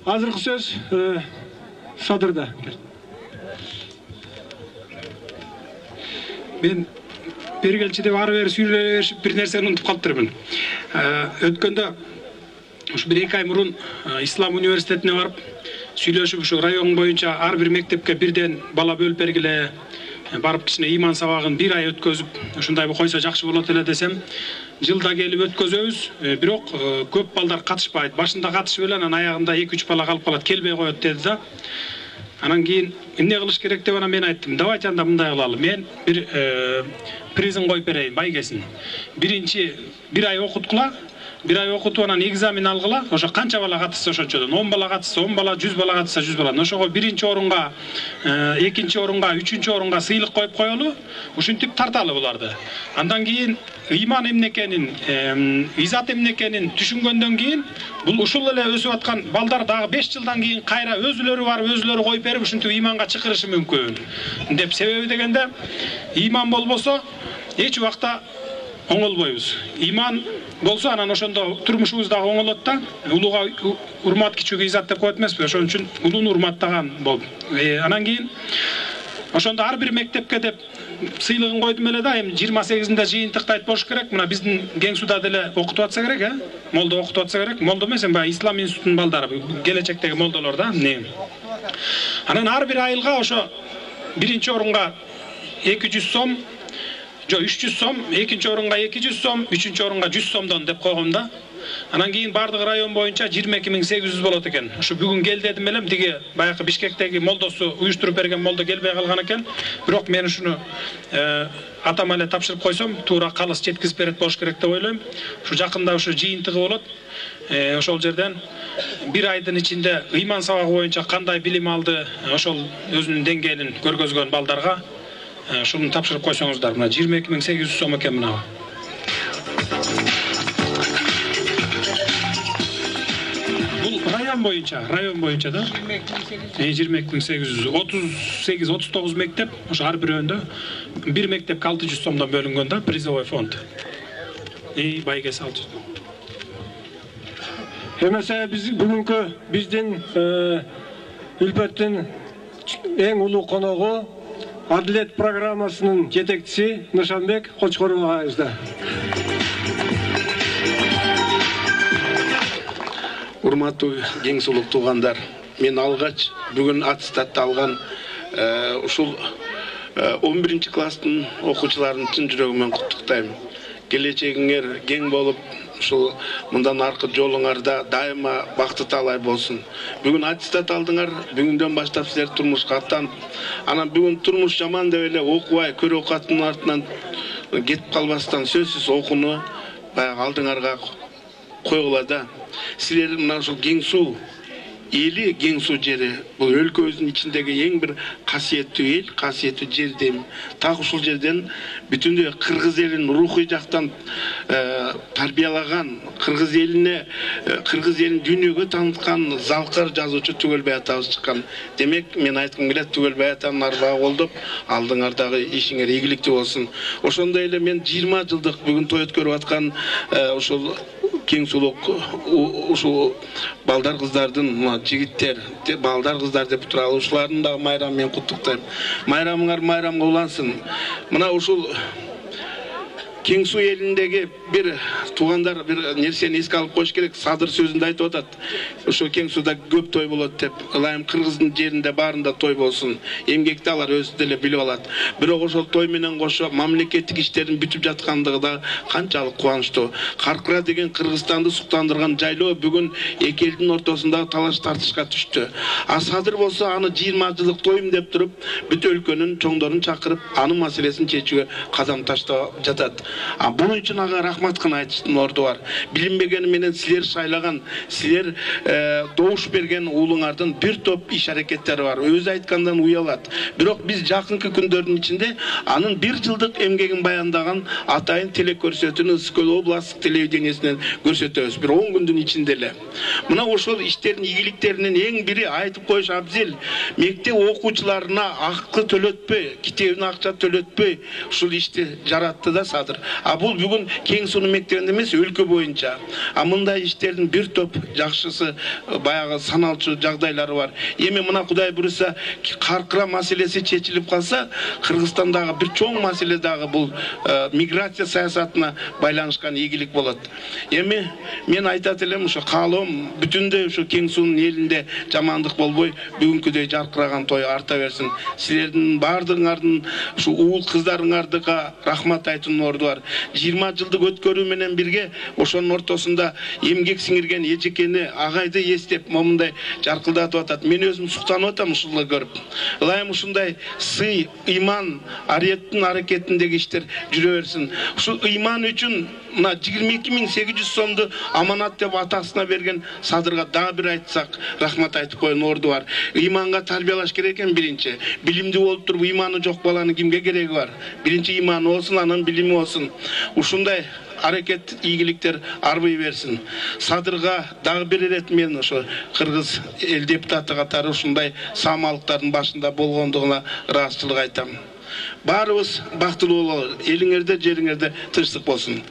Азыркы сөз Садырда. Мен бергелчи деп ары бери сүйлөй беришип бир нерсени унутуп калыптырмын. Өткөндө ушу 1-2 ай мурун Ислам университетине барып сүйлөшүп ушу район боюнча ар бир мектепке бирден бала бөлүп бергиле, барып кичине иман сабагын 1 ай өткөзүп ушундай койсо жакшы болот эле десем, жылда келип өткөзөбүз, бирок көп балдар катышпайт. Башында катышып эле, анан аягында 2-3 бала калып калат, келбей коет деди да. Анан кийин эмне кылыш керек деп мен айттым. Давайте анда мындай кылалы. Мен бир призын коюп берейин, байгесин. Биринчи 1 ай окуткула, 1 ай окутуп анан экзамен алгыла. Ошо канча бала катышса ошончодон. 10 бала катышса 10 бала, 100 бала катышса 100 бала. Ошого биринчи орунга, экинчи орунга, үчүнчү орунга сыйлык коюп коелу. Ушинтип тарталы буларды. Андан кийин иман эмне экенин, изат эмне экенин түшүнгөндөн кийин бул ушул эле өсүп аткан балдар дагы 5 жылдан кийин кайра өзүлөрү барып өзүлөрү коюп берип ушинтип иманга чакырышы мүмкүн. Деп себеби дегенде иман болбосо эч убакта оңолбойбуз. Иман болсо анан ошондо турмушубуз дагы оңолот да. Улууга урмат, кичүүгө изат деп коет эмеспи? Ошон үчүн улууну урматтаган болуп. Анан кийин ошондо ар бир мектепке деп сыйлыгын койдум эле да. Эми 28-inde жыйынтыктайт болуш керек. Мына биздин Кең сууда деле окутуп атса керек, Молдо окутуп атса керек. Молдо эмес, баягы Ислам институтунун балдары, келечектеги молдолор да. Анан ар бир айылга ошо биринчи орунга 200 сом, 300 сом, экинчи орунга 200 сом, үчүнчү орунга 100 сомдон деп койгом да. Анан кийин бардык район боюнча 22.800 болот экен. Ушу бүгүн кел дедим элем, тиги баягы Бишкектеги молдосу уюштуруп берген молдо келбей калган экен. Бирок мен ушуну атама эле тапшырып койсом, туура калыс жеткизип берет болуш керек деп ойлойм. Ушу жакында ушу жыйынтыгы болот. Ошол жерден 1 айдын ичинде ыйман сабагы боюнча кандай билим алды, ошол өзүнүн деңгээлин көргөзгөн балдарга шуну тапшырып койсоңуздар. Мына 22.800 сом экен мына. Бул район боюнча да. 22.800, 38-39 мектеп, ошо ар бирөөндө бир мектепке 600 сомдон бөлүнгөн да, призовой фонд. Байгес 600. Эмесе биз бүгүнкү биздин Үлпөттүн эң улуу коногу Адилет программасынын жетекчиси Нышанбек Кочкоров агайыбызда. Урматтуу Кең сулук туугандар, мен алгач бүгүн аттестатты алган ушул 11 класстын окуучуларын чын жүрөгүмөн куттуктайм. Келечегиңер кең болуп, ушул мындан аркы жолуңарда дайыма бакыт талай болсун. Бүгүн аттестат алдыңар, бүгүндөн баштап силер турмушка аттанып, анан бүгүн турмуш жаман деп эле окубай, көрө окаттын артынан кетип калбастан сөзсүз окууну баягы алдыңарга койгула да. Силер мына ушул Кең суу эли, Кең суу жери бул өлкөбүздүн ичиндеги эң бир касиеттүү эл, касиеттүү жер дейм. Так ушул жерден бүтүндөй кыргыз элин рухий жактан тарбиялаган, кыргыз элин дүйнөгө тааныткан залкар жазуучу Түгөлбай атабыз чыккан. Демек, мен айткым келет, Түгөлбай атанын арбагы колдоп, алдыңардагы ишиңер ийгиликтүү болсун. Ошондой эле мен 20 жылдык бүгүн той өткөрүп аткан ушул Кең сулук ушул балдар кыздардын, жигиттер, балдар кыздар деп туралы ушулардын дагы майрамы менен куттуктайм. Майрамыңар майрамга улансын. Мына ушул Кең суу элиндеги бир туугандар бир нерсени эске алып коюш керек. Садыр сөзүндө айтып атат. Ошо Кең сууда көп той болот деп. Ылайым кыргыздын жеринде баарында той болсун. Эмгекти алар өзү деле билип алат. Бирок ошол той менен кошо мамлекеттик иштердин бүтүп жаткандыгы да канчалык кубанычтуу. Каркыра деген Кыргызстанды суктандырган жайлоо бүгүн эки элдин ортосундагы талаш тартышка түштү. А Садыр болсо аны 20 жылдык тоюм деп туруп, бүт өлкөнүн чоңдорун чакырып, анын маселесин чечүүгө кадам таштап жатат. Bunun için ağa rahmatkın aytıştın ordu var. Bilinmegeni menen siler şaylagan, siler doğuş bergen uğluңардын bir top iş hareketleri var. Özü aytkandan uyalat. Birok biz jakınky күндөрдүн içinde anın 1 жылдык эмгегин баяндаган атайын теле көрсөтүүнү Ысыкөл областтык телевидениесинен көрсөтөбүз. Bir 10 күндүн içinde эле. Мына ошол иштердин ийгиликтеринин эң бири айтып коюш абзел. Мектеп окуучуларына акы төлөтпөй, китебине акча төлөтпөй ушул ишти жаратты да Садыр. А бул бүгүн Кең Сунуу мектебинде эмес, өлкө боюнча. А мындай иштердин бир топ жакшысы баягы саналчу жагдайлары бар. Эми мына Кудай буюрса каркыра маселеси чечилип калса, Кыргызстандагы бир чоң маселе дагы бул миграция саясатына байланышкан ийгилик болот. Эми мен айтат элем, ошо каалоом бүтүндөй ошо Кең Суунун элинде жамандык болбой, бүгүнкүдөй жаркыраган той арта берсин. Силердин баардыгыңардын ушу уул кыздарыңардыга рахмат айтуунун орду бар. 20 жылдык өткөрүү менен бирге ошонун ортосунда эмгек сиңирген эжекени, агайды эстеп момундай жаркылдатып атат. Мен өзүм суктанып атам ушуларды көрүп. Ылайым ушундай сый, ыйман, ареттин аракетиндеги иштер жүрө берсин. Ушул ыйман үчүн мына 22.800 сомду аманат деп атасына берген Садырга дагы бир айтсак, рахмат айтып коюн орду бар. Ыйманга тарбиялаш керек экен биринчи. Билимди болуп туруп ыйманы жок баланы кимге кереги бар? Биринчи ыйманы болсун, анан билими болсун. Ушундай аракет, ийгиликтер арбый берсин. Садырга дагы бир ирет мен ошо кыргыз эл депутаты катары ушундай саамалыктардын башында болгондугуна ыраазычылык айтам. Баарыбыз бактылуу бололу. Элиңерде, жериңерде тынчтык болсун.